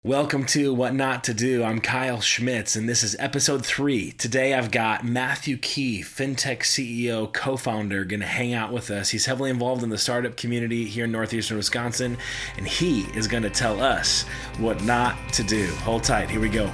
Welcome to What Not to Do. I'm Kyle Schmitz, and this is episode 3. Today I've got mkee, FinTech CEO, co-founder, going to hang out with us. He's heavily involved in the startup community here in northeastern Wisconsin, and he is going to tell us what not to do. Hold tight. Here we go.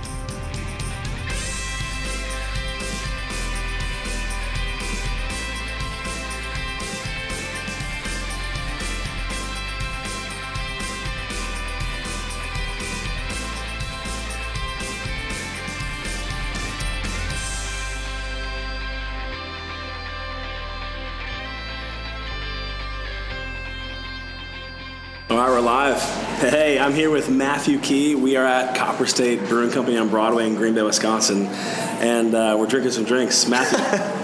All right, we're live. Hey, I'm here with mkee. We are at Copper State Brewing Company on Broadway in Green Bay, Wisconsin, and we're drinking some drinks. Matthew,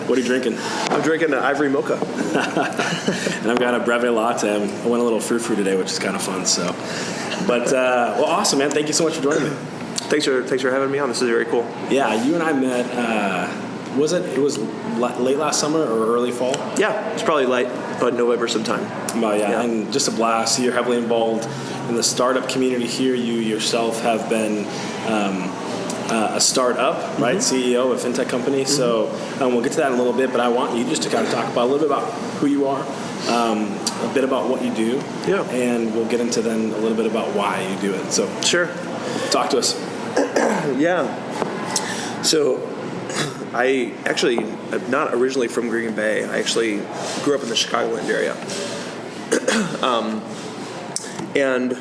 what are you drinking? I'm drinking an Ivory Mocha. And I've got a Breve Latte. I went a little frou-frou today, which is kind of fun. Well, awesome, man. Thank you so much for joining me. Thanks for having me on. This is very cool. Yeah, you and I met, it was late last summer or early fall? Yeah, it's probably late, but November sometime. Well, yeah, and just a blast. You're heavily involved in the startup community here. You yourself have been a startup, right? CEO of a FinTech company. So we'll get to that in a little bit, but I want you just to kind of talk about a little bit about who you are, a bit about what you do, and we'll get into then a little bit about why you do it. So sure, talk to us. So I actually am not originally from Green Bay. I actually grew up in the Chicagoland area. And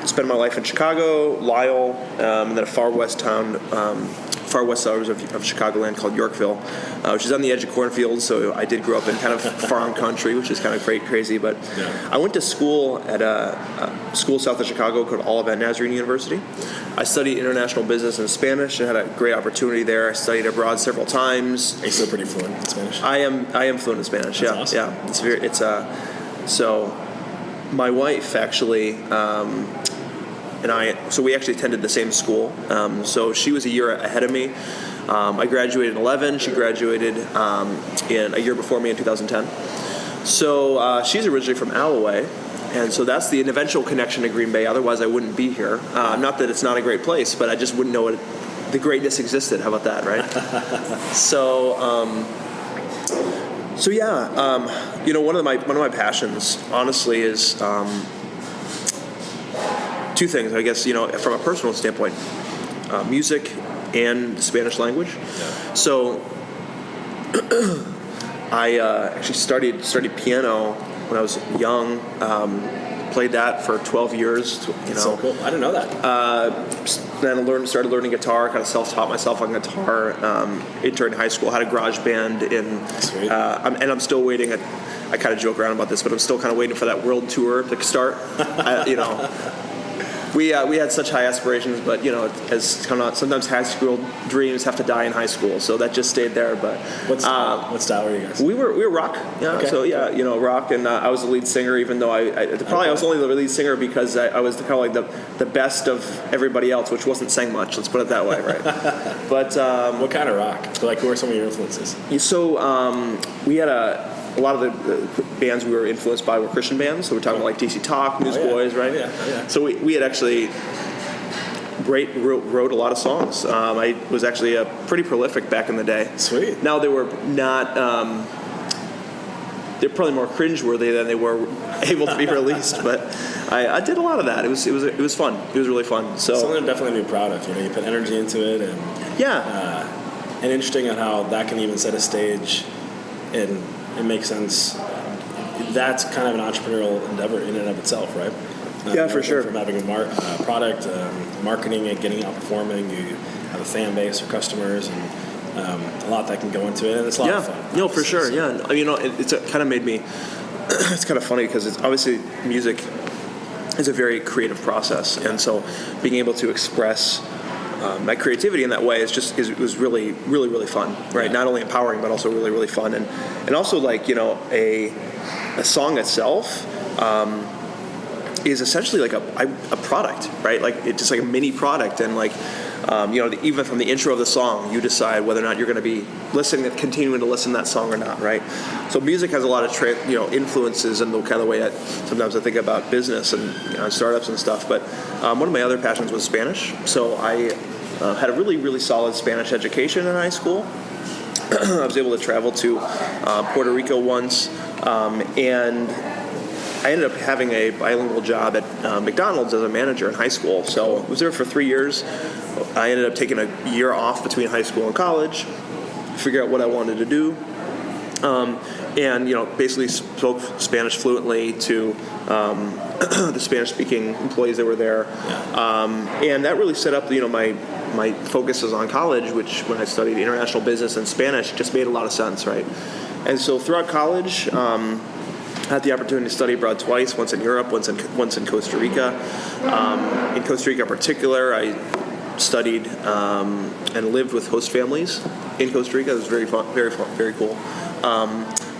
spent my life in Chicago, Lisle, and then a far west suburbs of Chicagoland called Yorkville, which is on the edge of cornfields. So I did grow up in kind of farm country, which is kind of crazy. But I went to school at a school south of Chicago called Olivet Nazarene University. I studied international business and Spanish and had a great opportunity there. I studied abroad several times. Are you still pretty fluent in Spanish? I am fluent in Spanish. That's awesome. Yeah. So my wife actually. So we actually attended the same school. So she was a year ahead of me. I graduated in 2011. She graduated in a year before me in 2010. So she's originally from Alloway, and so that's the eventual connection to Green Bay. Otherwise, I wouldn't be here. Not that it's not a great place, but I just wouldn't know the greatness existed. How about that, right? One of my passions, honestly, is. Two things, I guess, from a personal standpoint, music and the Spanish language. Yeah. So I actually studied piano when I was young, played that for 12 years. That's so cool. I didn't know that. Then started learning guitar, kind of self-taught myself on guitar. Interned in high school, had a garage band, and I'm still waiting. I kind of joke around about this, but I'm still kind of waiting for that world tour to start. We had such high aspirations, but as come out, sometimes high school dreams have to die in high school, so that just stayed there. But what style were you guys? We were rock, Okay. So rock, and I was the lead singer, even though I was only the lead singer because I was kind of like the best of everybody else, which wasn't saying much. Let's put it that way, right? But what kind of rock? Like, who are some of your influences? So we had a lot of the bands we were influenced by were Christian bands, so we're talking about like DC Talk, Newsboys, right? Yeah. So we had actually wrote a lot of songs. I was actually pretty prolific back in the day. Sweet. Now they were not. They're probably more cringeworthy than they were able to be released, but I did a lot of that. It was fun. It was really fun. So something to definitely be proud of. You put energy into it, and interesting on how that can even set a stage and. It makes sense. That's kind of an entrepreneurial endeavor in and of itself, right? For sure. From having a product, marketing it, getting out performing, you have a fan base or customers, and a lot that can go into it, and it's a lot of fun. No, for sure. Yeah, it's kind of made me. It's kind of funny because it's obviously music is a very creative process, and so being able to express. My creativity in that way was really, really, really fun, right? Not only empowering, but also really, really fun, and also like a song itself is essentially like a product, right? Like it's just like a mini product, and like Even from the intro of the song, you decide whether or not you're going to be continuing to listen to that song or not, right? So music has a lot of influences in the kind of way that sometimes I think about business and startups and stuff. But one of my other passions was Spanish. So I had a really, really solid Spanish education in high school. I was able to travel to Puerto Rico once, and I ended up having a bilingual job at McDonald's as a manager in high school. So I was there for 3 years. I ended up taking a year off between high school and college, figure out what I wanted to do, and basically spoke Spanish fluently to the Spanish-speaking employees that were there, and that really set up my focus was on college, which when I studied international business and Spanish just made a lot of sense, right? And so throughout college, I had the opportunity to study abroad twice, once in Europe, once in Costa Rica. In Costa Rica in particular, I studied and lived with host families in Costa Rica. It was very fun, very cool.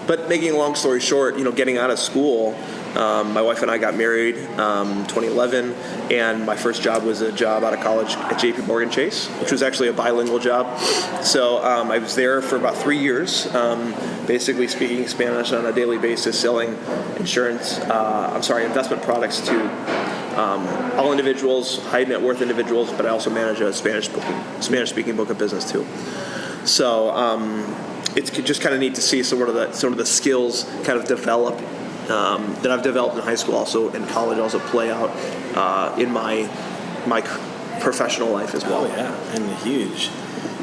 But making a long story short, getting out of school, my wife and I got married 2011, and my first job was a job out of college at JP Morgan Chase, which was actually a bilingual job. So I was there for about 3 years, basically speaking Spanish on a daily basis, selling investment products to all individuals, high net worth individuals, but I also manage a Spanish-speaking book of business too. So it's just kind of neat to see some of the skills kind of develop that I've developed in high school, also in college, also play out in my professional life as well. Oh yeah, and huge.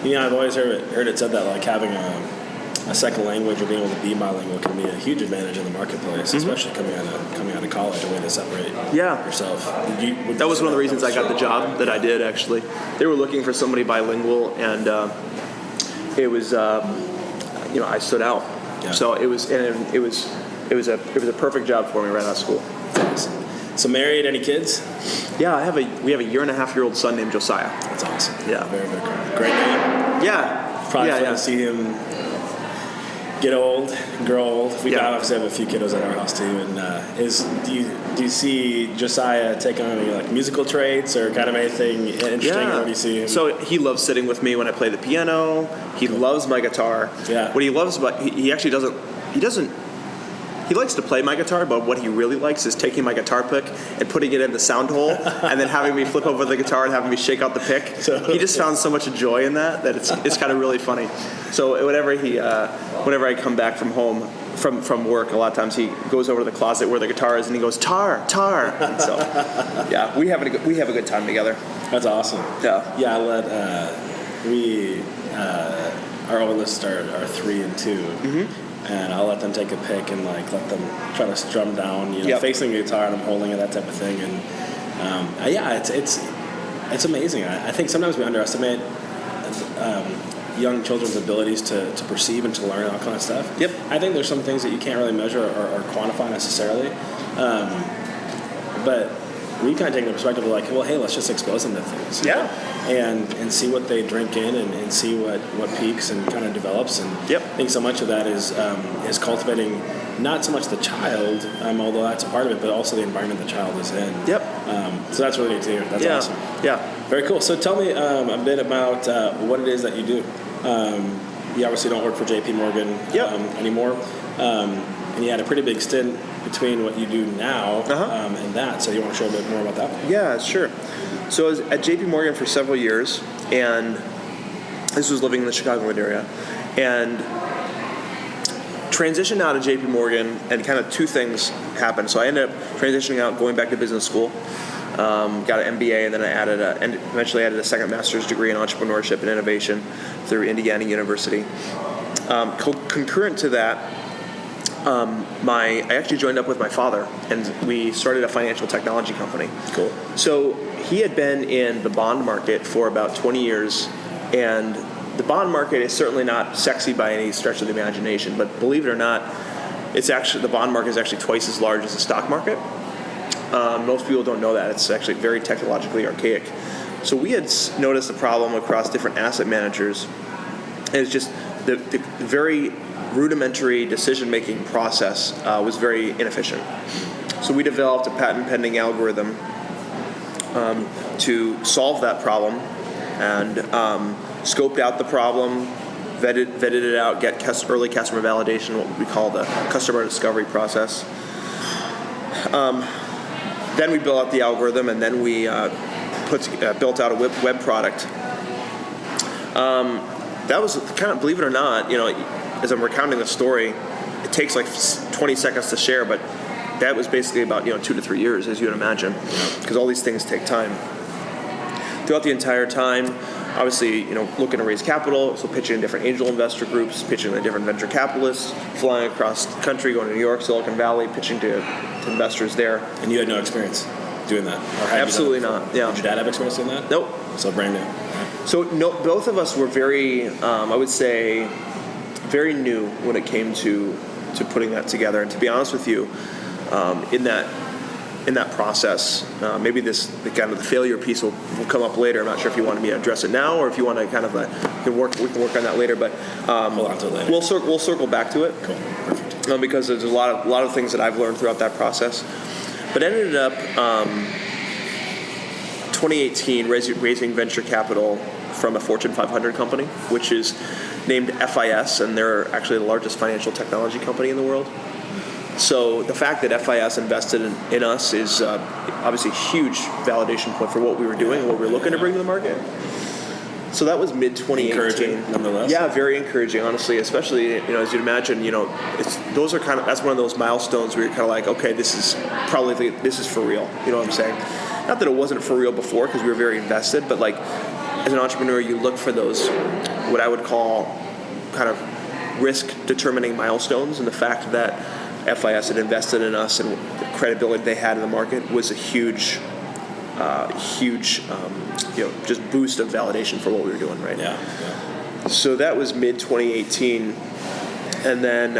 I've always heard it said that like having a second language or being able to be bilingual can be a huge advantage in the marketplace, especially coming out of college, a way to separate yourself. That was one of the reasons I got the job that I did. Actually, they were looking for somebody bilingual, and it was I stood out. Yeah. So it was a perfect job for me right out of school. Awesome. So married, any kids? Yeah, we have a 1.5-year-old son named Josiah. That's awesome. Yeah. Very, very cool. Great name. Yeah. Probably fun to see him get old, grow old. We obviously have a few kiddos at our house too. And do you see Josiah taking on any like musical traits or kind of anything interesting? Yeah. What do you see him? So he loves sitting with me when I play the piano. He loves my guitar. Yeah. What he loves about he actually doesn't. He likes to play my guitar, but what he really likes is taking my guitar pick and putting it in the sound hole, and then having me flip over the guitar and having me shake out the pick. He just found so much joy in that it's kind of really funny. So whenever I come back from home from work, a lot of times he goes over to the closet where the guitar is and he goes tar. And so yeah, we have a good time together. That's awesome. Yeah. Yeah. Our oldest are 3 and 2. Mm-hmm. And I'll let them take a pick and like let them try to strum down, facing the guitar and I'm holding it, that type of thing. And it's amazing. I think sometimes we underestimate young children's abilities to perceive and to learn all kind of stuff. Yep. I think there's some things that you can't really measure or quantify necessarily, but we kind of take the perspective of like, well, hey, let's just expose them to things. Yeah. And see what they drink in and see what peaks and kind of develops. And yep. I think so much of that is cultivating not so much the child, although that's a part of it, but also the environment the child is in. Yep. So that's really neat to hear. That's awesome. Yeah. Very cool. So tell me a bit about what it is that you do. You obviously don't work for JP Morgan anymore. And you had a pretty big stint between what you do now and that. So you want to share a bit more about that? Yeah, sure. So I was at JP Morgan for several years, and this was living in the Chicagoland area, and transitioned out of JP Morgan, and kind of two things happened. So I ended up transitioning out, going back to business school, got an MBA, and then I eventually added a second master's degree in entrepreneurship and innovation through Indiana University. Concurrent to that, I actually joined up with my father, and we started a financial technology company. Cool. So he had been in the bond market for about 20 years, and the bond market is certainly not sexy by any stretch of the imagination, but believe it or not, the bond market is actually twice as large as the stock market. Most people don't know that. It's actually very technologically archaic. So we had noticed the problem across different asset managers, and it's just the very rudimentary decision-making process was very inefficient. So we developed a patent-pending algorithm to solve that problem and scoped out the problem, vetted it out, get early customer validation, what we call the customer discovery process. Then we built out the algorithm, and then we built out a web product. That was kind of, believe it or not, as I'm recounting the story, it takes like 20 seconds to share, but that was basically about 2 to 3 years, as you would imagine, because all these things take time. Throughout the entire time, obviously, looking to raise capital, so pitching in different angel investor groups, pitching to different venture capitalists, flying across the country, going to New York, Silicon Valley, pitching to investors there. And you had no experience doing that? Or had Absolutely not, yeah. Did your dad have experience doing that? Nope. So brand new. So no, both of us were very, I would say, very new when it came to putting that together. And to be honest with you, in that process, maybe the failure piece will come up later. I'm not sure if you want me to address it now or if you want to kind of we can work on that later. But hold on to it later. We'll circle back to it. Cool, perfect. Because there's a lot of things that I've learned throughout that process. But ended up 2018 raising venture capital from a Fortune 500 company, which is named FIS, and they're actually the largest financial technology company in the world. So the fact that FIS invested in us is obviously a huge validation point for what we were doing, what we were looking to bring to the market. So that was mid-2018. Encouraging, nonetheless. Yeah, very encouraging, honestly. Especially, as you'd imagine, that's one of those milestones where you're kind of like, okay, this is for real. You know what I'm saying? Not that it wasn't for real before, because we were very invested, but like as an entrepreneur, you look for those what I would call kind of risk-determining milestones, and the fact that FIS had invested in us and the credibility they had in the market was a huge just boost of validation for what we were doing, right? Yeah. So that was mid-2018, and then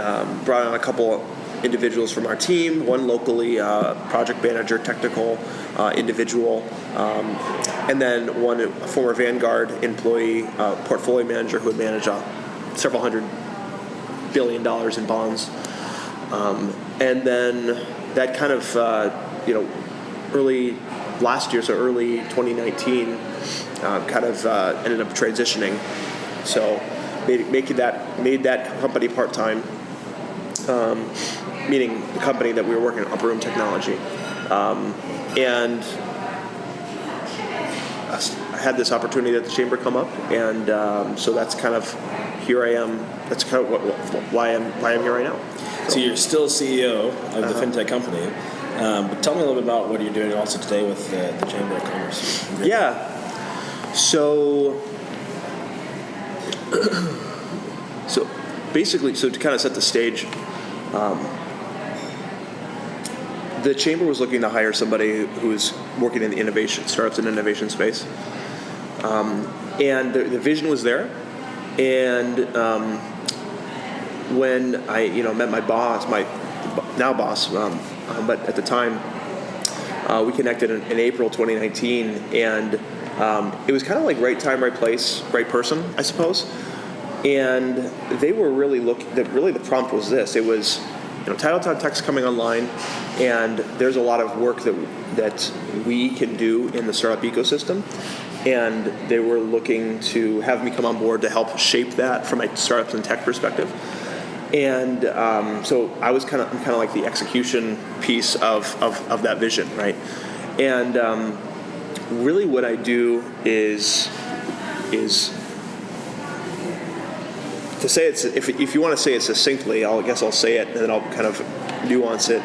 brought on a couple individuals from our team, one locally, project manager, technical individual, and then a former Vanguard employee, portfolio manager who had managed several $100 billion in bonds. And then that kind of, early last year, so early 2019, ended up transitioning. So made that company part-time, meaning the company that we were working on, Upper Room Technology. And I had this opportunity at the Chamber come up, and so that's kind of, here I am. That's kind of why I'm here right now. So you're still CEO of the FinTech company, but tell me a little bit about what you're doing also today with the Chamber of Commerce. Yeah. So basically, to kind of set the stage, the Chamber was looking to hire somebody who's working in the startups and innovation space. And the vision was there. And when I, met my boss, my now boss, but at the time, we connected in April 2019, and it was kind of like right time, right place, right person, I suppose. And they were really the prompt was this. It was, Title Tech's coming online, and there's a lot of work that we can do in the startup ecosystem. And they were looking to have me come on board to help shape that from a startups and tech perspective. And so I'm kind of like the execution piece of that vision, right? And really what I do is to say it's, if you want to say it succinctly, I guess I'll say it and then I'll kind of nuance it.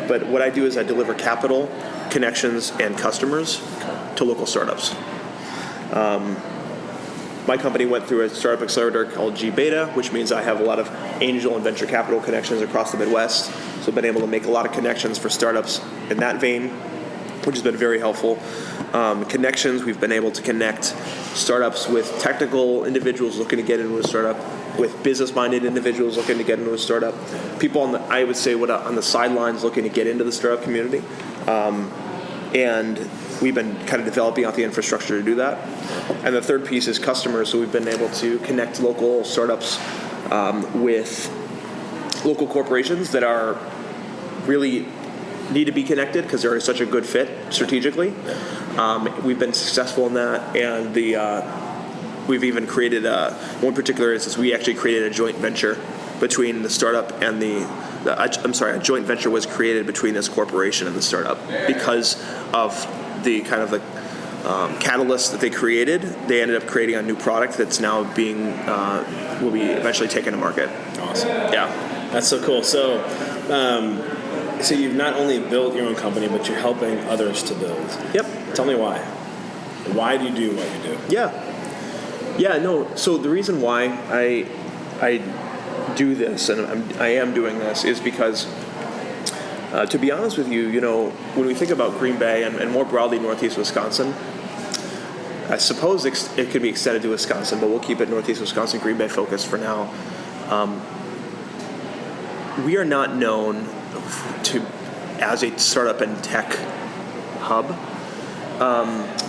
But what I do is I deliver capital, connections, and customers to local startups. My company went through a startup accelerator called G-Beta, which means I have a lot of angel and venture capital connections across the Midwest. So I've been able to make a lot of connections for startups in that vein, which has been very helpful. Connections, we've been able to connect startups with technical individuals looking to get into a startup, with business-minded individuals looking to get into a startup, people on the sidelines looking to get into the startup community. And we've been kind of developing out the infrastructure to do that. And the third piece is customers. So we've been able to connect local startups with local corporations that are really need to be connected because they're such a good fit strategically. We've been successful in that, and we've even created one particular instance. We actually created a joint venture between the startup and a joint venture was created between this corporation and the startup because of the kind of the catalyst that they created. They ended up creating a new product that's now will be eventually taken to market. Awesome. Yeah. That's so cool. So you've not only built your own company, but you're helping others to build. Yep. Tell me why. Why do you do what you do? Yeah, no. So the reason why I do this, and I am doing this, is because, to be honest with you, when we think about Green Bay and more broadly Northeast Wisconsin, I suppose it could be extended to Wisconsin, but we'll keep it Northeast Wisconsin, Green Bay focused for now. We are not known as a startup and tech hub.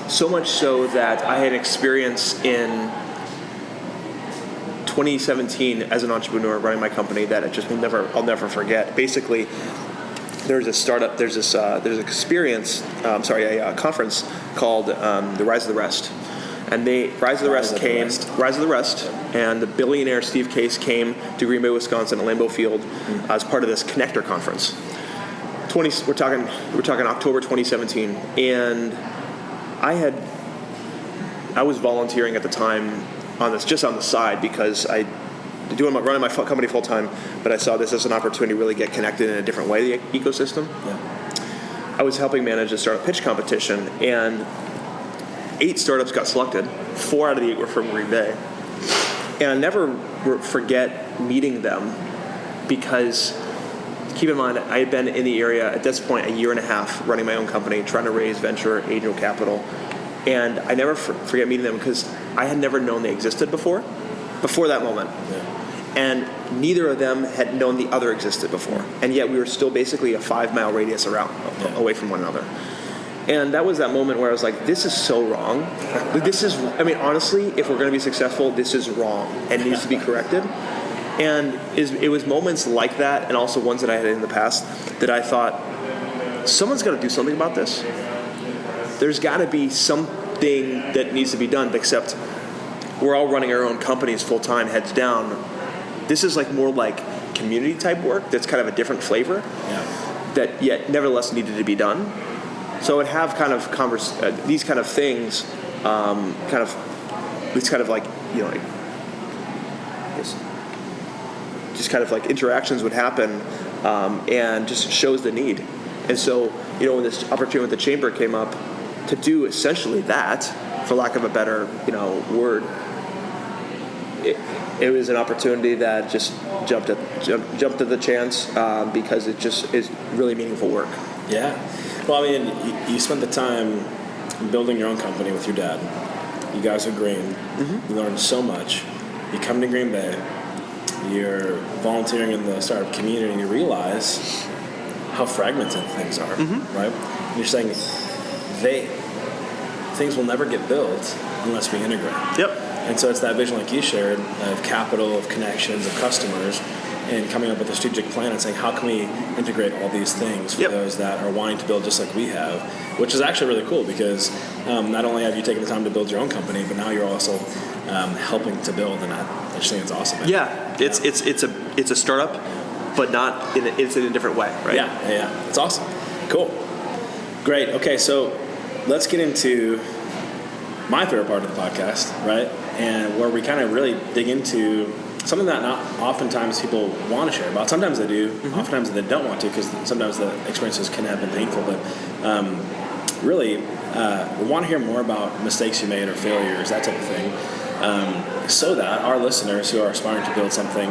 So much so that I had experience in 2017 as an entrepreneur running my company that I'll never forget. Basically, there's a conference called the Rise of the Rest. And Rise of the Rest, and the billionaire Steve Case came to Green Bay, Wisconsin, at Lambeau Field as part of this Connector conference. We're talking October 2017, and I was volunteering at the time on this, just on the side, because running my company full time, but I saw this as an opportunity to really get connected in a different way, the ecosystem. Yeah. I was helping manage a startup pitch competition, and 8 startups got selected. 4 out of the 8 were from Green Bay. And I'll never forget meeting them because, keep in mind, I had been in the area at this point a year and a half running my own company, trying to raise venture, angel capital. And I never forget meeting them because I had never known they existed before that moment. Yeah. And neither of them had known the other existed before. And yet we were still basically a 5-mile radius away from one another. And that was that moment where I was like, this is so wrong. Honestly, if we're going to be successful, this is wrong and needs to be corrected. And it was moments like that, and also ones that I had in the past, that I thought, someone's got to do something about this. There's got to be something that needs to be done, except we're all running our own companies full-time, heads down. This is more like community-type work that's kind of a different flavor that yet nevertheless needed to be done. So I would have kind of these kind of things, interactions would happen, and just shows the need. And so, when this opportunity with the chamber came up to do essentially that, for lack of a better, word, it was an opportunity that just jumped at the chance because it just is really meaningful work. Yeah. Well, you spent the time building your own company with your dad. You guys are green. Mm-hmm. You learned so much. You come to Green Bay. You're volunteering in the startup community, and you realize how fragmented things are, right? And you're saying things will never get built unless we integrate. Yep. And so it's that vision, like you shared, of capital, of connections, of customers, and coming up with a strategic plan and saying, how can we integrate all these things for those that are wanting to build just like we have, which is actually really cool because not only have you taken the time to build your own company, but now you're also helping to build, and I just think it's awesome. Man. Yeah, it's a startup, but it's in a different way, right? Yeah, it's awesome. Cool. Great. Okay, so let's get into my favorite part of the podcast, right? And where we kind of really dig into something that not oftentimes people want to share about. Sometimes they do. Mm-hmm. Oftentimes they don't want to because sometimes the experiences can have been painful. But really, we want to hear more about mistakes you made or failures, that type of thing, so that our listeners who are aspiring to build something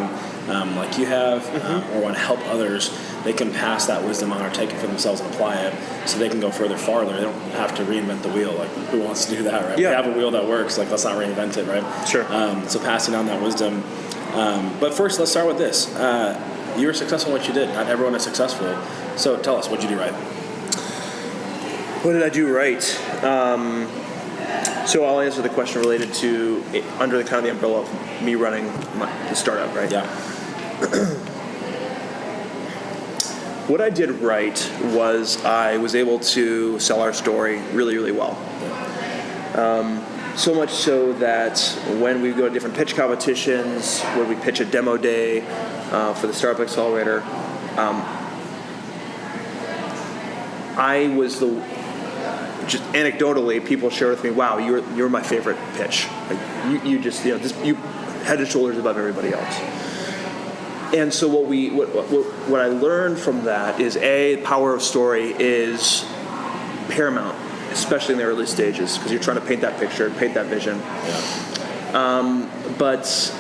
like you have or want to help others, they can pass that wisdom on or take it for themselves and apply it so they can go farther. They don't have to reinvent the wheel. Like, who wants to do that, right? Yeah. We have a wheel that works. Like, let's not reinvent it, right? Sure. So passing on that wisdom. But first, let's start with this. You were successful in what you did. Not everyone is successful. So tell us, what did you do right? What did I do right? So I'll answer the question related to under the kind of the umbrella of me running the startup, right? Yeah. What I did right was I was able to sell our story really, really well. So much so that when we go to different pitch competitions, when we pitch a demo day for the Startup Accelerator, I was just anecdotally, people share with me, "Wow, you're my favorite pitch. Like, you just you head and shoulders above everybody else." And so what I learned from that is power of story is paramount, especially in the early stages, because you're trying to paint that picture, paint that vision. Yeah. But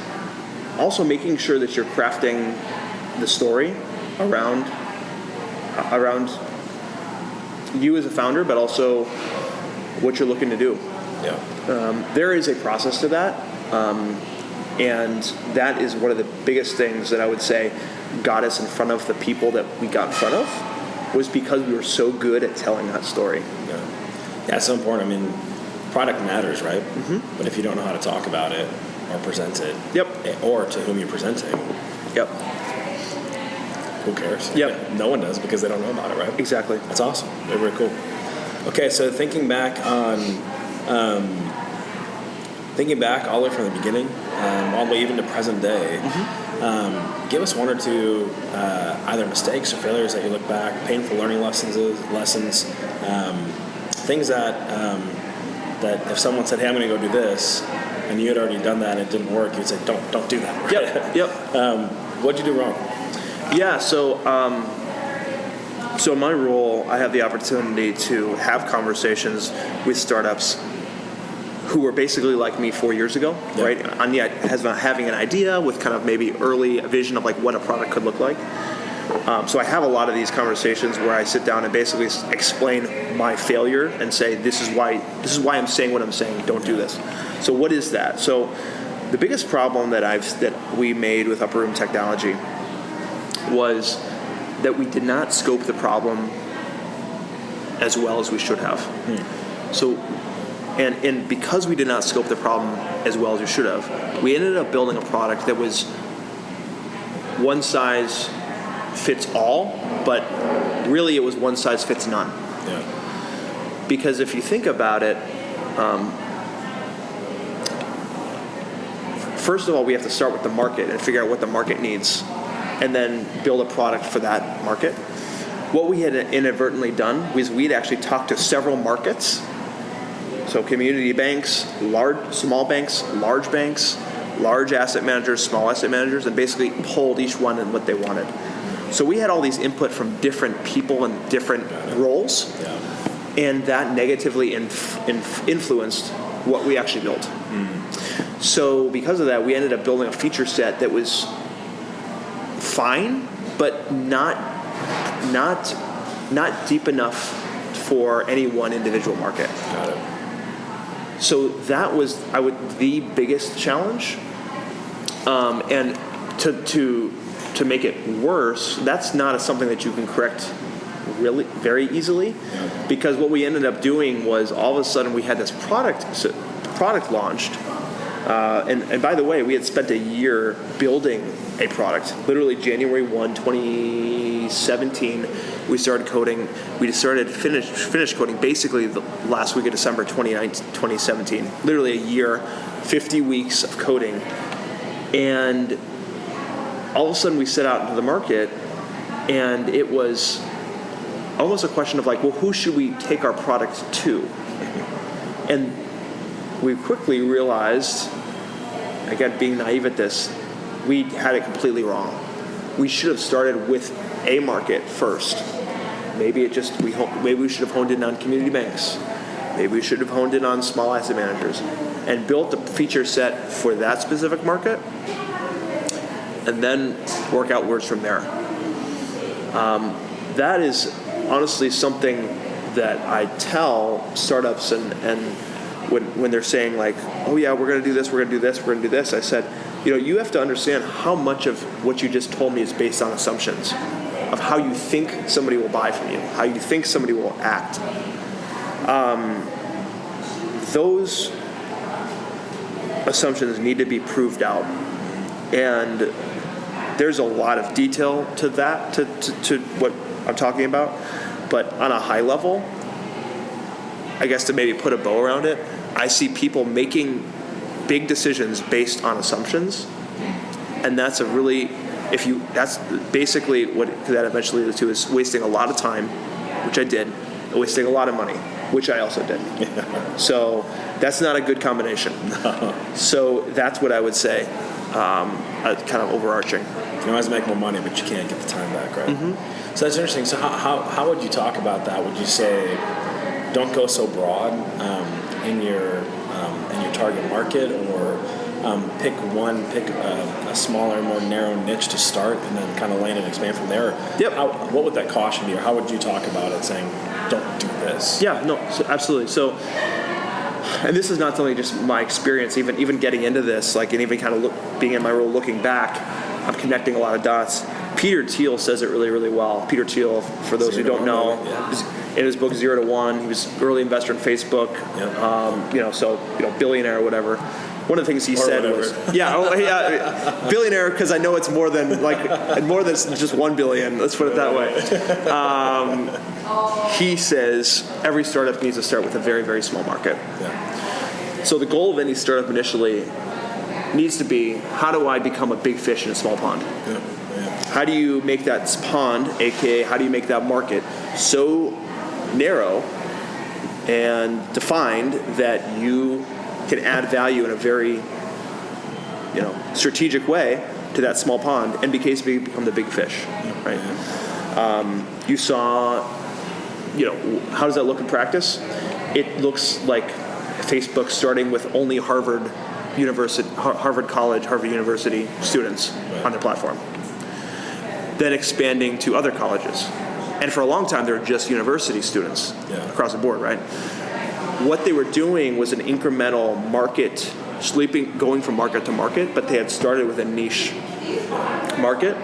also making sure that you're crafting the story around you as a founder, but also what you're looking to do. Yeah. There is a process to that, and that is one of the biggest things that I would say got us in front of the people that we got in front of, was because we were so good at telling that story. Yeah, it's so important. I mean, product matters, right? Mm-hmm. But if you don't know how to talk about it or present it, or to whom you're presenting, who cares? Yep. Yeah, no one does, because they don't know about it, right? Exactly. That's awesome. Very, very cool. Okay, so thinking back all the way from the beginning, all the way even to present day, give us one or two either mistakes or failures that you look back, painful learning lessons, things that if someone said, "Hey, I'm going to go do this," and you had already done that and it didn't work, you'd say, "Don't do that." Right? Yep. What'd you do wrong? Yeah. So in my role, I have the opportunity to have conversations with startups who were basically like me 4 years ago, right? Having an idea with kind of maybe early vision of like what a product could look like. So I have a lot of these conversations where I sit down and basically explain my failure and say, this is why I'm saying what I'm saying. Don't do this. So what is that? So the biggest problem that we made with Upper Room Technology was that we did not scope the problem as well as we should have. So. And because we did not scope the problem as well as we should have, we ended up building a product that was one size fits all, but really it was one size fits none. Yeah. Because if you think about it, first of all, we have to start with the market and figure out what the market needs, and then build a product for that market. What we had inadvertently done was we'd actually talked to several markets. So community banks, small banks, large asset managers, small asset managers, and basically polled each one in what they wanted. So we had all these input from different people and different roles, and that negatively influenced what we actually built. So because of that, we ended up building a feature set that was fine, but not deep enough for any one individual market. Got it. So that was the biggest challenge, and to make it worse, that's not something that you can correct really very easily, because what we ended up doing was all of a sudden we had this product launched, and by the way, we had spent a year building a product. Literally January 1, 2017, we started coding. We started finished coding basically the last week of December 2017. Literally a year, 50 weeks of coding. And all of a sudden we set out into the market, and it was almost a question of like, well, who should we take our product to? And we quickly realized, again, being naive at this, we had it completely wrong. We should have started with a market first. Maybe we should have honed in on community banks. Maybe we should have honed in on small asset managers, and built a feature set for that specific market, and then work outwards from there. That is honestly something that I tell startups, and when they're saying like, oh yeah, we're going to do this, we're going to do this, we're going to do this, I said, you have to understand how much of what you just told me is based on assumptions of how you think somebody will buy from you, how you think somebody will act. Those assumptions need to be proved out, and there's a lot of detail to that, to what I'm talking about. But on a high level, I guess to maybe put a bow around it, I see people making big decisions based on assumptions, and that's that's basically what that eventually leads to is wasting a lot of time, which I did, and wasting a lot of money, which I also did. So that's not a good combination. No. So that's what I would say, kind of overarching. You can always make more money, but you can't get the time back, right? Mm-hmm. So that's interesting. So how would you talk about that? Would you say don't go so broad in your target market, or pick a smaller, more narrow niche to start, and then kind of land and expand from there? Yep. What would that caution be, or how would you talk about it, saying don't do this? Yeah, no, absolutely. So, and this is not only just my experience, even getting into this, like, and even kind of being in my role looking back, I'm connecting a lot of dots. Peter Thiel says it really, really well. Peter Thiel, for those who don't know, in his book 0 to 1, he was an early investor in Facebook, billionaire or whatever. One of the things he said was, billionaire, because I know it's more than just 1 billion. Let's put it that way. He says every startup needs to start with a very, very small market. Yeah. So the goal of any startup initially needs to be, how do I become a big fish in a small pond? Yeah. Yeah. How do you make that pond, aka how do you make that market so narrow and defined that you can add value in a very, strategic way to that small pond and become the big fish, right? You saw, how does that look in practice? It looks like Facebook starting with only Harvard College, Harvard University students on their platform, then expanding to other colleges. And for a long time, they were just university students across the board, right? What they were doing was an incremental market, going from market to market, but they had started with a niche market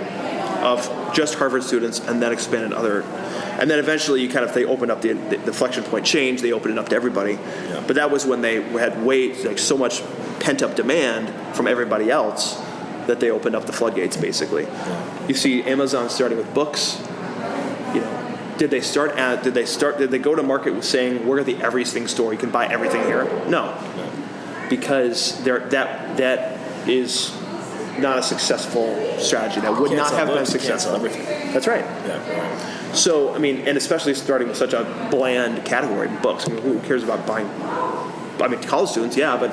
of just Harvard students and then expanded other. And then eventually they opened up the inflection point change, they opened it up to everybody. Yeah. But that was when they had so much pent-up demand from everybody else that they opened up the floodgates, basically. Yeah. You see Amazon starting with books. Did they go to market with saying, we're the everything store, you can buy everything here? No. Because that is not a successful strategy. That would not have been successful. That's right. Yeah. So, and especially starting with such a bland category, books. Who cares about buying? College students, but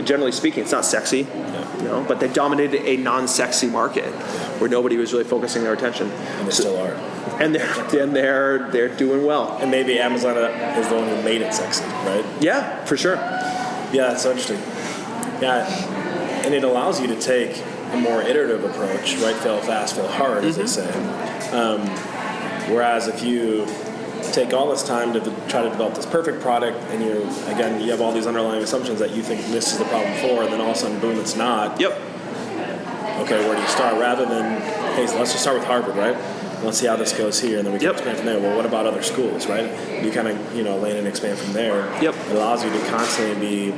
generally speaking, it's not sexy. Yeah. But they dominated a non-sexy market where nobody was really focusing their attention. And they still are. And they're doing well. And maybe Amazon is the one who made it sexy, right? Yeah, for sure. Yeah, it's so interesting. Yeah, and it allows you to take a more iterative approach, right? Fail fast, fail hard, as they say. Whereas if you take all this time to try to develop this perfect product, and you have all these underlying assumptions that you think this is the problem for, and then all of a sudden, boom, it's not. Yep. Okay, where do you start? Rather than, hey, so let's just start with Harvard, right? Let's see how this goes here, and then we can expand from there. Well, what about other schools, right? You kind of, land and expand from there. Yep. It allows you to constantly be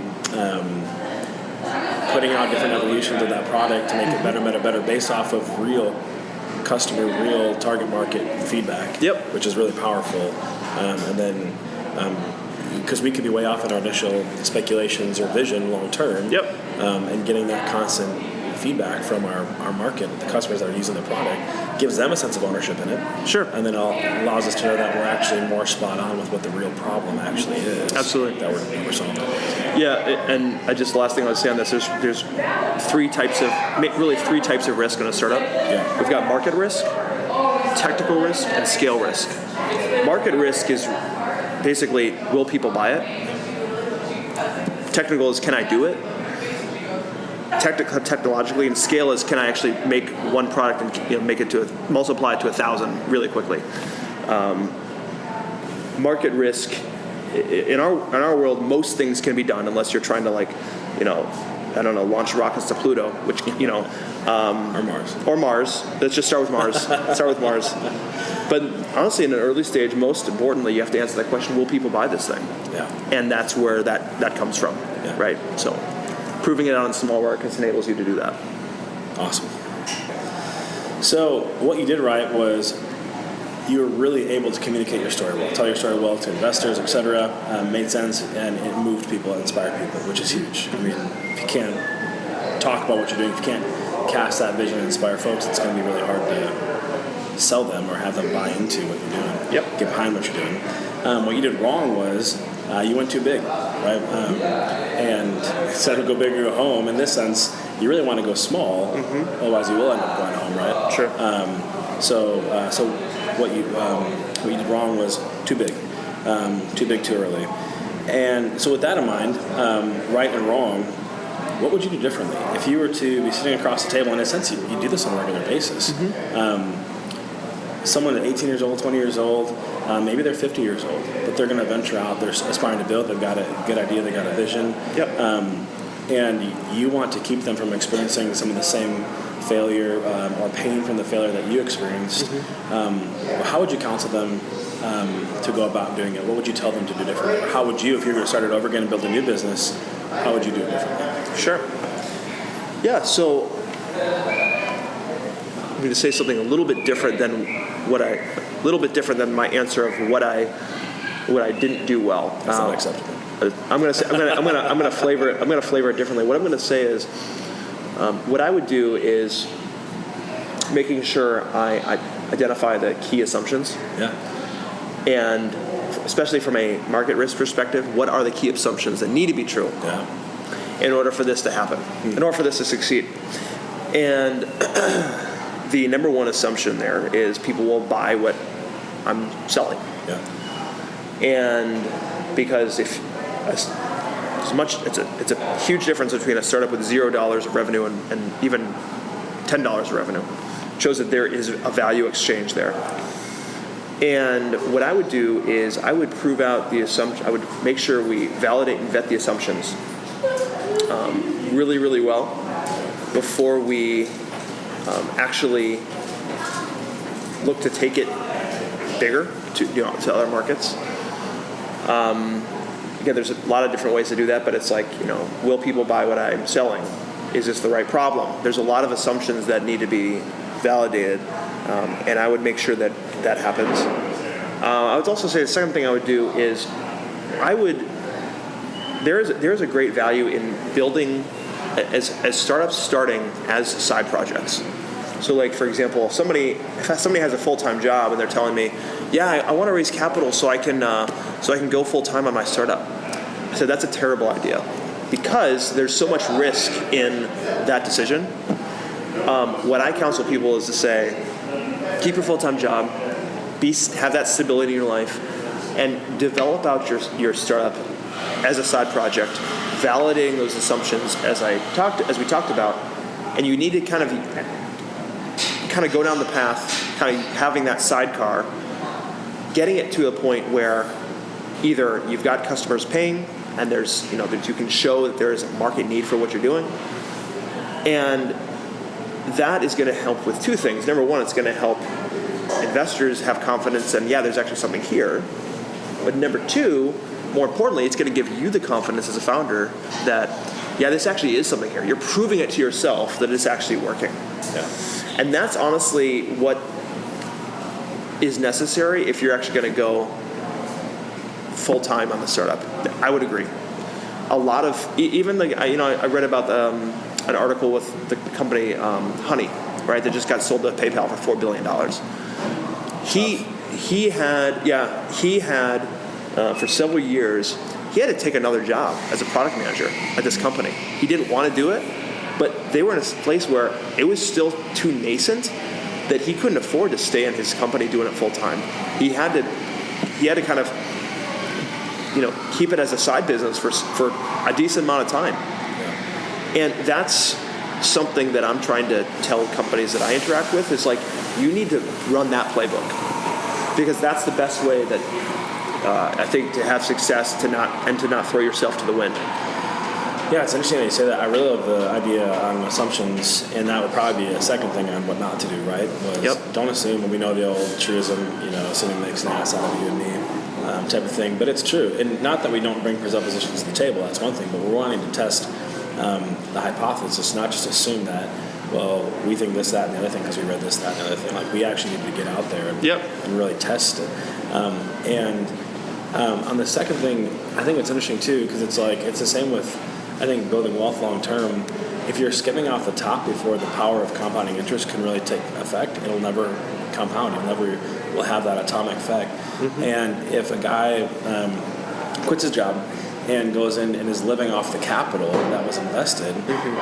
putting out different evolutions of that product to make it better, based off of real customer, real target market feedback. Yep. Which is really powerful. And then, because we could be way off in our initial speculations or vision long term. Yep. And getting that constant feedback from our market, the customers that are using the product, gives them a sense of ownership in it. Sure. And then allows us to know that we're actually more spot on with what the real problem actually is. Absolutely. That we're solving. Yeah, and the last thing I would say on this, there's three types of risk in a startup. Yeah. We've got market risk, technical risk, and scale risk. Market risk is basically, will people buy it? Technical is, can I do it? Technologically, and scale is, can I actually make one product and make it multiply it to 1,000 really quickly. Market risk in our world, most things can be done unless you're trying to launch rockets to Pluto, which or Mars. Let's just start with Mars. But honestly, in an early stage, most importantly, you have to answer that question: will people buy this thing? Yeah. And that's where that comes from, right? So. Proving it out in small markets enables you to do that. Awesome. So what you did right was you were really able to communicate your story well, tell your story well to investors, et cetera. Made sense, and it moved people, it inspired people, which is huge. I mean, if you can't talk about what you're doing, if you can't cast that vision and inspire folks, it's going to be really hard to sell them or have them buy into what you're doing. Yep. Get behind what you're doing. What you did wrong was you went too big, right? And instead of go big or go home, in this sense, you really want to go small. Otherwise, you will end up going home, right? Sure. So what you did wrong was too big too early. And so with that in mind, right and wrong, what would you do differently if you were to be sitting across the table? And in a sense, you do this on a regular basis. Someone at 18 years old, 20 years old, maybe they're 50 years old, but they're going to venture out. They're aspiring to build. They've got a good idea. They've got a vision. Yep. And you want to keep them from experiencing some of the same failure or pain from the failure that you experienced. How would you counsel them to go about doing it? What would you tell them to do differently? Or how would you, if you're going to start it over again and build a new business, how would you do it differently? Sure. Yeah, so I'm going to say something a little bit different than my answer of what I didn't do well. That's not acceptable. I'm going to flavor it differently. What I'm going to say is, what I would do is making sure I identify the key assumptions. Yeah. And especially from a market risk perspective, what are the key assumptions that need to be true in order for this to happen, in order for this to succeed? And the number one assumption there is people will buy what I'm selling. Yeah. And because it's a huge difference between a startup with $0 of revenue and even $10 of revenue. It shows that there is a value exchange there. And what I would do is I would prove out the assumption. I would make sure we validate and vet the assumptions really, really well before we actually look to take it bigger to other markets. Again, there's a lot of different ways to do that, but it's like, will people buy what I'm selling? Is this the right problem? There's a lot of assumptions that need to be validated, and I would make sure that happens. I would also say the second thing I would do is there is a great value in building as startups starting as side projects. So, like, for example, if somebody has a full-time job and they're telling me, I want to raise capital so I can go full-time on my startup. I said, that's a terrible idea because there's so much risk in that decision. What I counsel people is to say, keep your full-time job, have that stability in your life, and develop out your startup as a side project, validating those assumptions as we talked about, and you need to kind of go down the path, kind of having that sidecar, getting it to a point where either you've got customers paying and there's that you can show that there is a market need for what you're doing, and that is going to help with two things. Number one, it's going to help investors have confidence and there's actually something here. But number two, more importantly, it's going to give you the confidence as a founder that this actually is something here. You're proving it to yourself that it's actually working. Yeah. And that's honestly what is necessary if you're actually going to go full-time on the startup. I would agree. A lot of, even I read about an article with the company Honey, right, that just got sold to PayPal for $4 billion. He had for several years, he had to take another job as a product manager at this company. He didn't want to do it, but they were in a place where it was still too nascent that he couldn't afford to stay in his company doing it full time. He had to kind of keep it as a side business for a decent amount of time. And that's something that I'm trying to tell companies that I interact with is like, you need to run that playbook, because that's the best way that I think to have success to not throw yourself to the wind. Yeah, it's interesting that you say that. I really love the idea on assumptions, and that would probably be a second thing on what not to do, right? Don't assume, and we know the old truism, assuming makes an ass out of you and me, type of thing. But it's true. And not that we don't bring presuppositions to the table, that's one thing, but we're wanting to test the hypothesis, not just assume that. well, we think this, that, and the other thing because we read this, that, and the other thing. Like, we actually need to get out there and really test it. On the second thing, I think it's interesting too, because it's like, it's the same with, I think, building wealth long term. If you're skimming off the top before the power of compounding interest can really take effect, it'll never compound. You'll never will have that atomic effect. And if a guy quits his job and goes in and is living off the capital that was invested,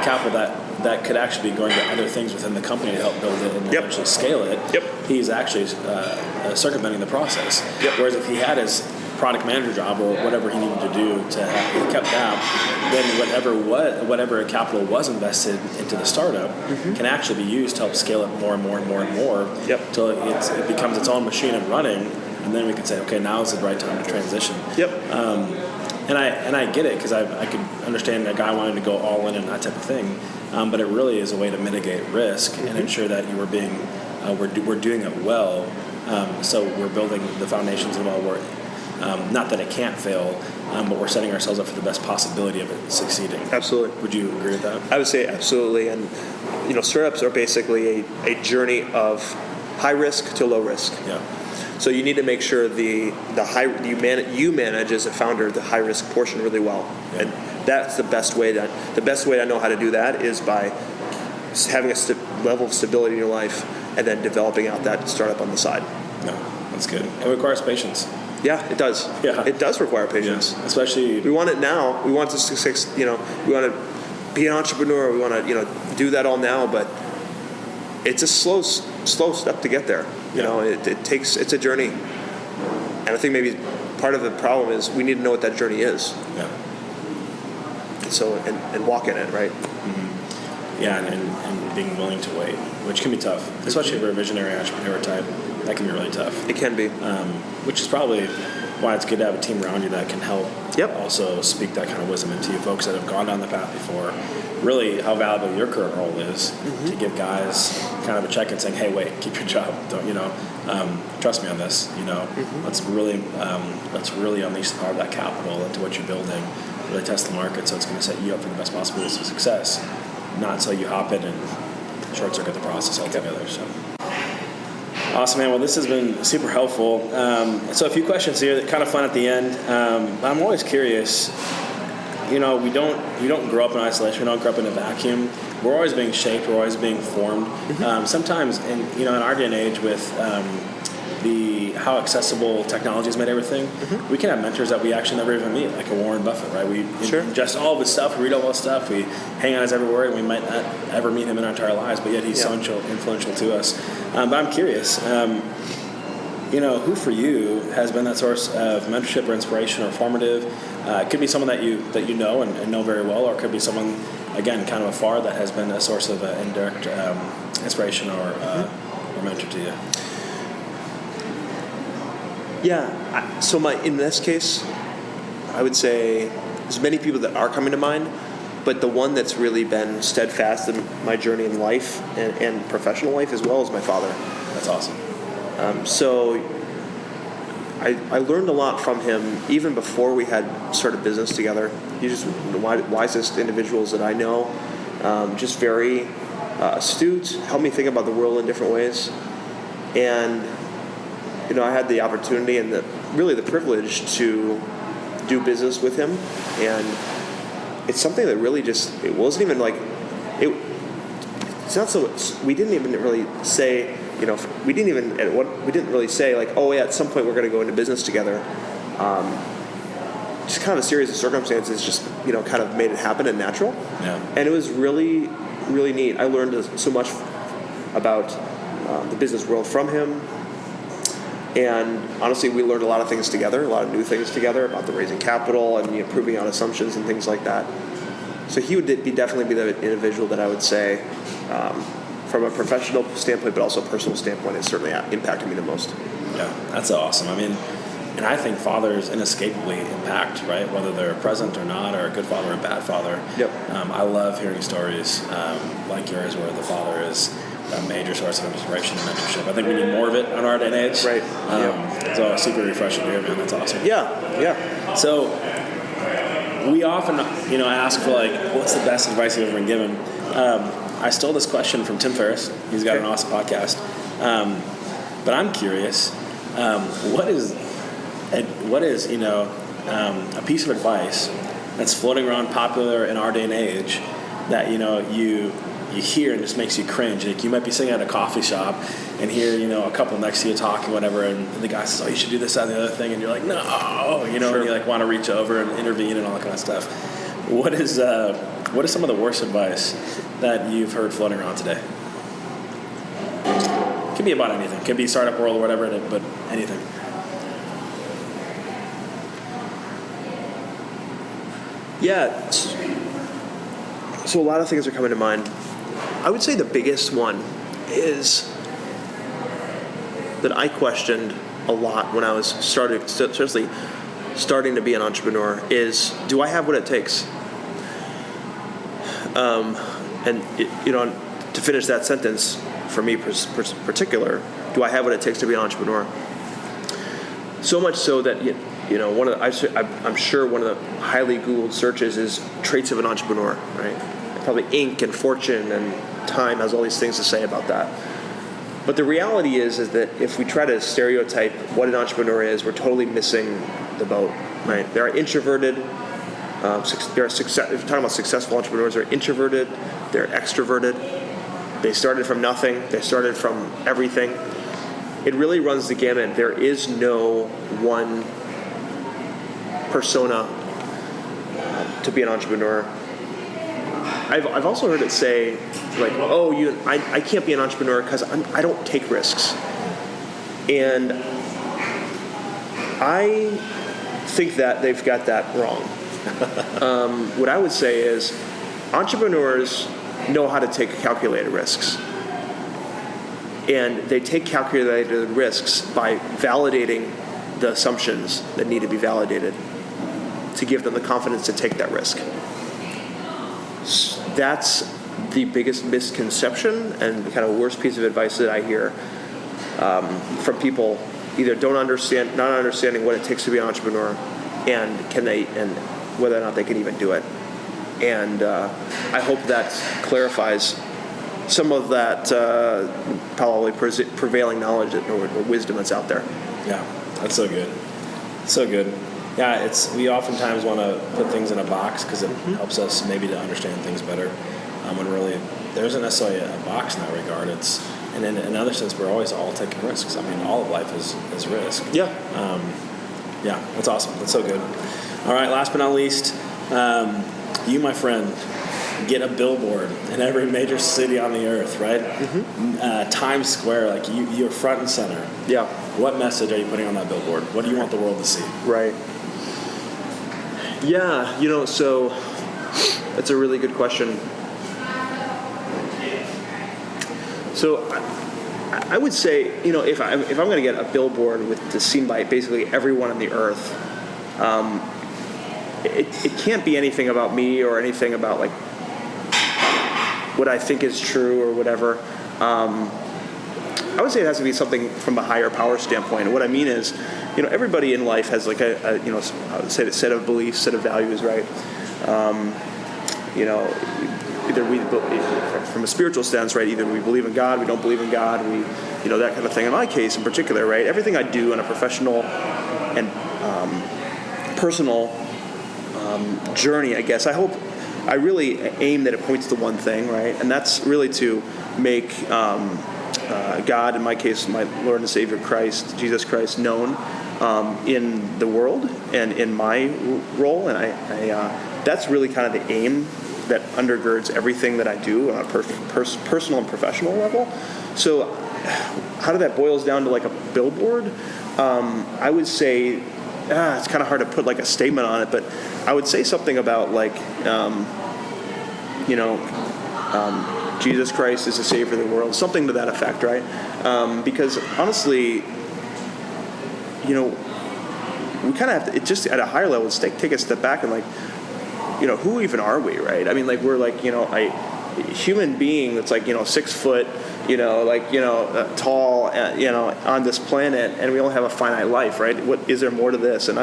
capital that could actually be going to other things within the company to help build it and eventually scale it, he's actually circumventing the process. Whereas if he had his product manager job or whatever he needed to do to have, he kept that, then whatever capital was invested into the startup can actually be used to help scale it more and more and more and more till it becomes its own machine and running, and then we can say, okay, now is the right time to transition. And I get it, because I could understand a guy wanting to go all in and that type of thing, but it really is a way to mitigate risk and ensure that you are being we're doing it well. So we're building the foundations of all work. Not that it can't fail, but we're setting ourselves up for the best possibility of it succeeding. Absolutely. Would you agree with that? I would say absolutely. And startups are basically a journey of high risk to low risk. So you need to make sure you manage as a founder the high risk portion really well, and that's the best way to know how to do that is by having a level of stability in your life and then developing out that startup on the side. That's good. It requires patience. Yeah, it does. It does require patience. Especially, we want it now. We want to success. We want to be an entrepreneur. We want to do that all now, but it's a slow step to get there. It's a journey, and I think maybe part of the problem is we need to know what that journey is. So and walk in it, right? And being willing to wait, which can be tough, especially if you're a visionary entrepreneur type. That can be really tough. It can be. Which is probably why it's good to have a team around you that can help also speak that kind of wisdom into you, folks that have gone down the path before. Really how valuable your current role is to give guys kind of a check-in saying, hey, wait, keep your job. Don't, trust me on this. Let's really unleash the power of that capital into what you're building, really test the market so it's going to set you up for the best possibilities of success, not so you hop in and short-circuit the process altogether. So. Awesome, man. Well, this has been super helpful. So a few questions here that kind of fun at the end. I'm always curious. We don't grow up in isolation. We don't grow up in a vacuum. We're always being shaped. We're always being formed. Sometimes, in our day and age, with how accessible technology has made everything, we can have mentors that we actually never even meet, like a Warren Buffett, right? We ingest all of his stuff, we read all his stuff, we hang on his every word, and we might not ever meet him in our entire lives, but yet he's so influential to us. But I'm curious, who for you has been that source of mentorship or inspiration or formative? It could be someone that you know and know very well, or it could be someone, again, kind of afar that has been a source of indirect inspiration or mentor to you. So in this case, I would say there's many people that are coming to mind, but the one that's really been steadfast in my journey in life and professional life as well is my father. That's awesome. So I learned a lot from him even before we had started business together. He's just one of the wisest individuals that I know, just very astute, helped me think about the world in different ways. And I had the opportunity and the privilege to do business with him, and it's something that really it wasn't even like it. It's not so. We didn't even really say. We didn't really say like, oh yeah, at some point we're going to go into business together. Just kind of a series of circumstances, just kind of made it happen and natural. And it was really, really neat. I learned so much about the business world from him. And honestly, we learned a lot of things together, a lot of new things together about the raising capital and proving out assumptions and things like that. So he would definitely be the individual that I would say, from a professional standpoint, but also a personal standpoint, it certainly impacted me the most. Yeah, that's awesome. I mean, and I think fathers inescapably impact, right? Whether they're present or not, or a good father or a bad father. I love hearing stories like yours where the father is a major source of inspiration and mentorship. I think we need more of it in our day and age. Right. So super refreshing to hear, man. That's awesome. Yeah. So we often, ask for like, what's the best advice you've ever been given? I stole this question from Tim Ferriss. He's got an awesome podcast. But I'm curious, what is a piece of advice that's floating around popular in our day and age that you hear and just makes you cringe? Like, you might be sitting at a coffee shop and hear a couple next to you talking, whatever, and the guy says, "Oh, you should do this, that, and the other thing," and you're like, "No," Sure. and you like want to reach over and intervene and all that kind of stuff. What is some of the worst advice that you've heard floating around today? Could be about anything. Could be startup world or whatever, but anything. Yeah. So a lot of things are coming to mind. I would say the biggest one is that I questioned a lot when I was starting to be an entrepreneur is, do I have what it takes? To finish that sentence, for me particular, do I have what it takes to be an entrepreneur? So much so that I'm sure one of the highly Googled searches is traits of an entrepreneur, right? Probably Inc. and Fortune and Time has all these things to say about that. But the reality is that if we try to stereotype what an entrepreneur is, we're totally missing the boat, right? There are introverted. If you're talking about successful entrepreneurs, they're introverted, they're extroverted. They started from nothing. They started from everything. It really runs the gamut. There is no one persona to be an entrepreneur. I've also heard it say, like, "Oh, I can't be an entrepreneur because I don't take risks," and I think that they've got that wrong. What I would say is, entrepreneurs know how to take calculated risks. And they take calculated risks by validating the assumptions that need to be validated to give them the confidence to take that risk. That's the biggest misconception and the kind of worst piece of advice that I hear from people, either not understanding what it takes to be an entrepreneur, and whether or not they can even do it. And I hope that clarifies some of that probably prevailing knowledge or wisdom that's out there. Yeah, that's so good. So good. Yeah, we oftentimes want to put things in a box because it helps us maybe to understand things better. When really there isn't necessarily a box in that regard. And in another sense, we're always all taking risks. I mean, all of life is risk. Yeah. Yeah, that's awesome. That's so good. All right, last but not least, you, my friend, get a billboard in every major city on the earth, right? Mm-hmm. Times Square, like you're front and center. Yeah. What message are you putting on that billboard? What do you want the world to see? Right. Yeah, so that's a really good question. So I would say, if I'm going to get a billboard that's seen by basically everyone on the earth, it can't be anything about me or anything about like what I think is true or whatever. I would say it has to be something from a higher power standpoint. And what I mean is, everybody in life has like a set of beliefs, set of values, right? Either we, from a spiritual sense, right? Either we believe in God, we don't believe in God, that kind of thing. In my case, in particular, right? Everything I do on a professional and personal journey, I guess. I really aim that it points to one thing, right? And that's really to make God, in my case, my Lord and Savior Jesus Christ, known in the world and in my role. And I that's really kind of the aim that undergirds everything that I do on a personal and professional level. So how that boils down to like a billboard, I would say, it's kind of hard to put like a statement on it, but I would say something about like, Jesus Christ is the Savior of the world, something to that effect, right? Because honestly, we kind of have to, it just at a higher level, take a step back and like, who even are we, right? I mean, like we're like, a human being that's like, 6 foot, tall, on this planet, and we only have a finite life, right? What is there more to this? And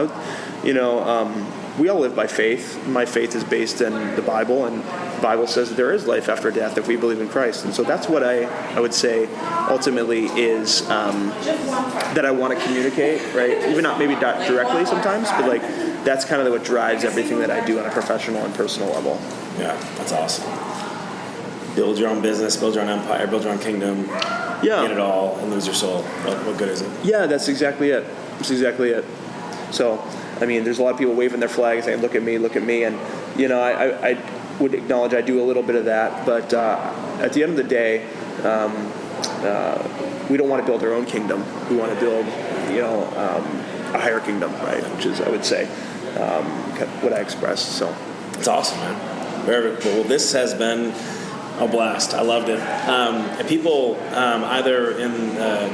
we all live by faith. My faith is based in the Bible, and the Bible says that there is life after death if we believe in Christ. And so that's what I would say ultimately is that I want to communicate, right? Even not maybe directly sometimes, but like that's kind of what drives everything that I do on a professional and personal level. Yeah, that's awesome. Build your own business, build your own empire, build your own kingdom. Yeah. Get it all and lose your soul. What good is it? Yeah, that's exactly it. That's exactly it. So, I mean, there's a lot of people waving their flags saying, look at me. And, you know, I would acknowledge I do a little bit of that. But at the end of the day, we don't want to build our own kingdom. We want to build, you know, a higher kingdom, right? Which is, I would say, what I express. So it's awesome, man. Very cool. Well, this has been a blast. I loved it. And people either in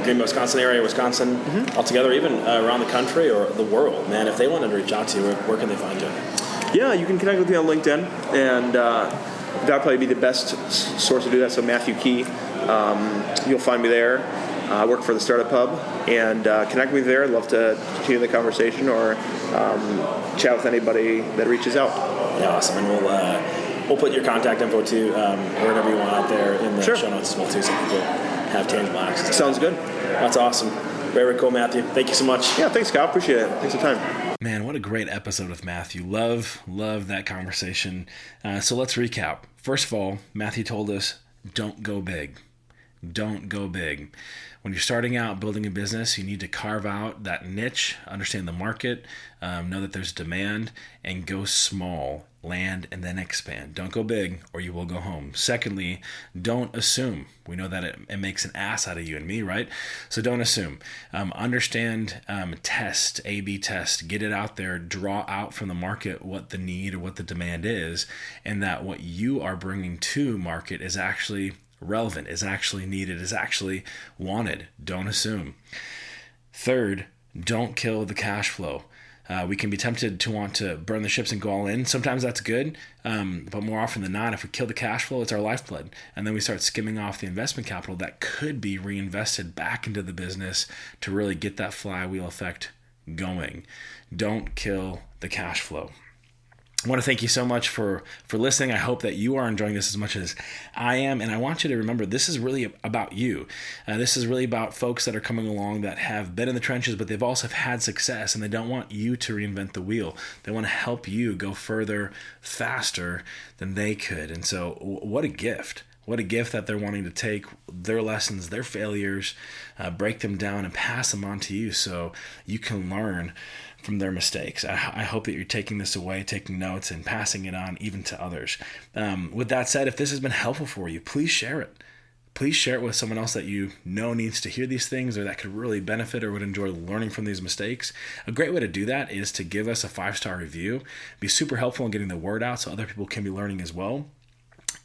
Green Bay, Wisconsin area, Wisconsin, altogether, even around the country or the world, man, if they wanted to reach out to you, where can they find you? Yeah, you can connect with me on LinkedIn, and that'd probably be the best source to do that. So Matthew Key, you'll find me there. I work for the Startup Hub, and connect with me there. I'd love to continue the conversation or chat with anybody that reaches out. Yeah, awesome. And we'll put your contact info too, wherever you want out there in the show notes as well too, so people have tangible access. Sounds good. That's awesome. Very cool, Matthew. Thank you so much. Yeah, thanks, Kyle. Appreciate it. Thanks for the time. Man, what a great episode with Matthew. Love that conversation. So let's recap. First of all, Matthew told us, don't go big. Don't go big. When you're starting out building a business, you need to carve out that niche, understand the market, know that there's demand, and go small, land, and then expand. Don't go big or you will go home. Secondly, don't assume. We know that it makes an ass out of you and me, right? So don't assume. Understand, test, A/B test, get it out there, draw out from the market what the need or what the demand is, and that what you are bringing to market is actually relevant, is actually needed, is actually wanted. Don't assume. Third, don't kill the cash flow. We can be tempted to want to burn the ships and go all in. Sometimes that's good, but more often than not, if we kill the cash flow, it's our lifeblood. And then we start skimming off the investment capital that could be reinvested back into the business to really get that flywheel effect going. Don't kill the cash flow. I want to thank you so much for listening. I hope that you are enjoying this as much as I am. And I want you to remember, this is really about you. This is really about folks that are coming along that have been in the trenches, but they've also had success, and they don't want you to reinvent the wheel. They want to help you go further, faster than they could. And so what a gift. What a gift that they're wanting to take their lessons, their failures, break them down and pass them on to you so you can learn from their mistakes. I hope that you're taking this away, taking notes, and passing it on even to others. With that said, if this has been helpful for you, please share it. Please share it with someone else that you know needs to hear these things or that could really benefit or would enjoy learning from these mistakes. A great way to do that is to give us a 5-star review. It'd be super helpful in getting the word out so other people can be learning as well.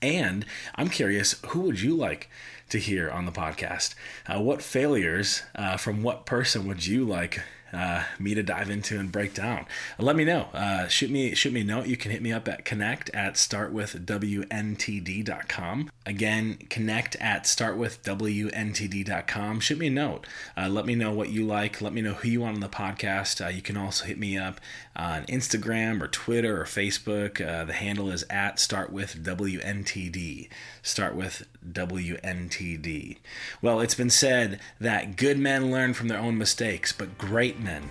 And I'm curious, who would you like to hear on the podcast? What failures from what person would you like me to dive into and break down? Let me know. Shoot me a note. You can hit me up at connect@startwithwntd.com. Again, connect@startwithwntd.com. Shoot me a note. Let me know what you like. Let me know who you want on the podcast. You can also hit me up on Instagram or Twitter or Facebook. The handle is @startwithwntd. StartWithWNTD. Well, it's been said that good men learn from their own mistakes, but great men,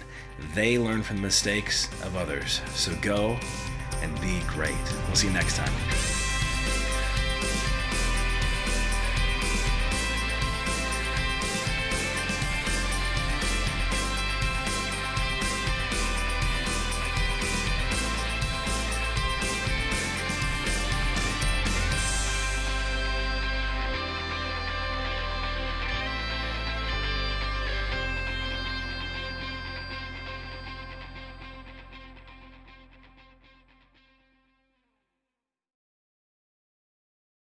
they learn from the mistakes of others. So go and be great. We'll see you next time.